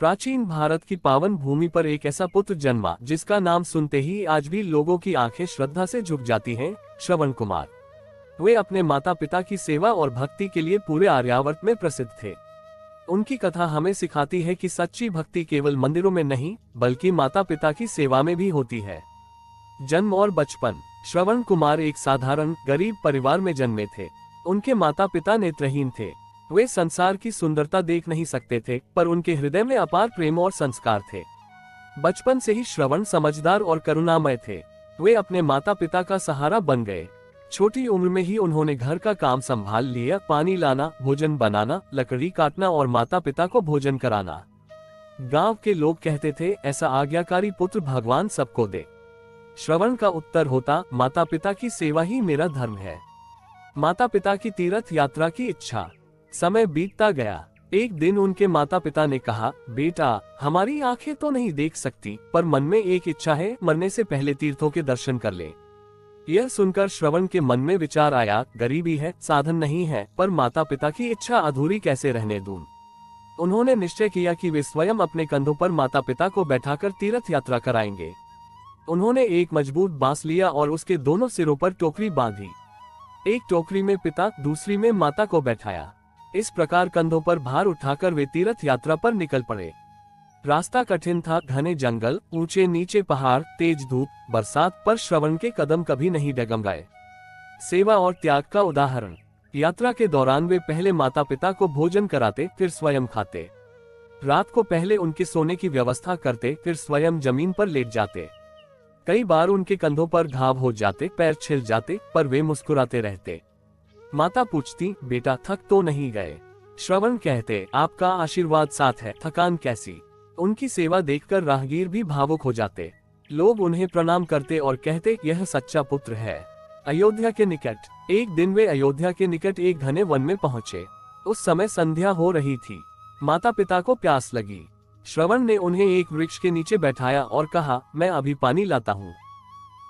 प्राचीन भारत की पावन भूमि पर एक ऐसा पुत्र जन्मा जिसका नाम सुनते ही आज भी लोगों की आंखें श्रद्धा से झुक जाती हैं, श्रवण कुमार। वे अपने माता पिता की सेवा और भक्ति के लिए पूरे आर्यावर्त में प्रसिद्ध थे। उनकी कथा हमें सिखाती है कि सच्ची भक्ति केवल मंदिरों में नहीं बल्कि माता पिता की सेवा में भी होती है। जन्म और बचपन। श्रवण कुमार एक साधारण गरीब परिवार में जन्मे थे। उनके माता पिता नेत्रहीन थे। वे संसार की सुंदरता देख नहीं सकते थे, पर उनके हृदय में अपार प्रेम और संस्कार थे। बचपन से ही श्रवण समझदार और करुणामय थे। वे अपने माता पिता का सहारा बन गए। छोटी उम्र में ही उन्होंने घर का काम संभाल लिया, पानी लाना, भोजन बनाना, लकड़ी काटना और माता पिता को भोजन कराना। गांव के लोग कहते थे, ऐसा आज्ञाकारी पुत्र भगवान सबको दे। श्रवण का उत्तर होता, माता पिता की सेवा ही मेरा धर्म है। माता पिता की तीर्थ यात्रा की इच्छा। समय बीतता गया। एक दिन उनके माता पिता ने कहा, बेटा, हमारी आंखें तो नहीं देख सकती, पर मन में एक इच्छा है, मरने से पहले तीर्थों के दर्शन कर ले। यह सुनकर श्रवण के मन में विचार आया, गरीबी है, साधन नहीं है, पर माता पिता की इच्छा अधूरी कैसे रहने दूं। उन्होंने निश्चय किया कि वे स्वयं अपने कंधों पर माता पिता को बैठाकर तीर्थ यात्रा कराएंगे। उन्होंने एक मजबूत बांस लिया और उसके दोनों सिरों पर टोकरी बांधी। एक टोकरी में पिता, दूसरी में माता को बैठाया। इस प्रकार कंधों पर भार उठाकर वे तीर्थ यात्रा पर निकल पड़े। रास्ता कठिन था, घने जंगल, ऊंचे नीचे पहाड़, तेज धूप, बरसात, पर श्रवण के कदम कभी नहीं डगमगाए। सेवा और त्याग का उदाहरण। यात्रा के दौरान वे पहले माता पिता को भोजन कराते, फिर स्वयं खाते। रात को पहले उनके सोने की व्यवस्था करते, फिर स्वयं जमीन पर लेट जाते। कई बार उनके कंधों पर घाव हो जाते, पैर छिल जाते, पर वे मुस्कुराते रहते। माता पूछती, बेटा थक तो नहीं गए? श्रवण कहते, आपका आशीर्वाद साथ है, थकान कैसी। उनकी सेवा देखकर राहगीर भी भावुक हो जाते। लोग उन्हें प्रणाम करते और कहते, यह सच्चा पुत्र है। अयोध्या के निकट। एक दिन वे अयोध्या के निकट एक घने वन में पहुंचे। उस समय संध्या हो रही थी। माता पिता को प्यास लगी। श्रवण ने उन्हें एक वृक्ष के नीचे बैठाया और कहा, मैं अभी पानी लाता हूँ।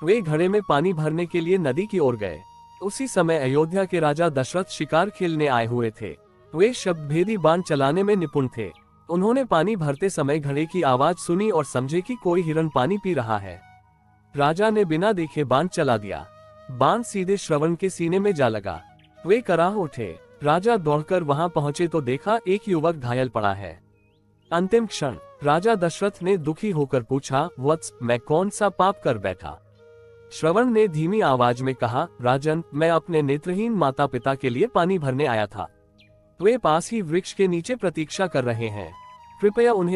वे घड़े में पानी भरने के लिए नदी की ओर गए। उसी समय अयोध्या के राजा दशरथ शिकार खेलने आए हुए थे। वे शब्दभेदी बाण चलाने में निपुण थे। उन्होंने पानी भरते समय घड़े की आवाज सुनी और समझे कि कोई हिरण पानी पी रहा है। राजा ने बिना देखे बाण चला दिया। बाण सीधे श्रवण के सीने में जा लगा। वे कराह उठे। राजा दौड़कर वहां पहुंचे तो देखा एक युवक घायल पड़ा है। अंतिम क्षण। राजा दशरथ ने दुखी होकर पूछा, वत्स, मैं कौन सा पाप कर बैठा? श्रवण ने धीमी आवाज में कहा, राजन, मैं अपने नेत्रहीन माता पिता के लिए पानी भरने आया था। वे पास ही वृक्ष के नीचे प्रतीक्षा कर रहे हैं। कृपया उन्हें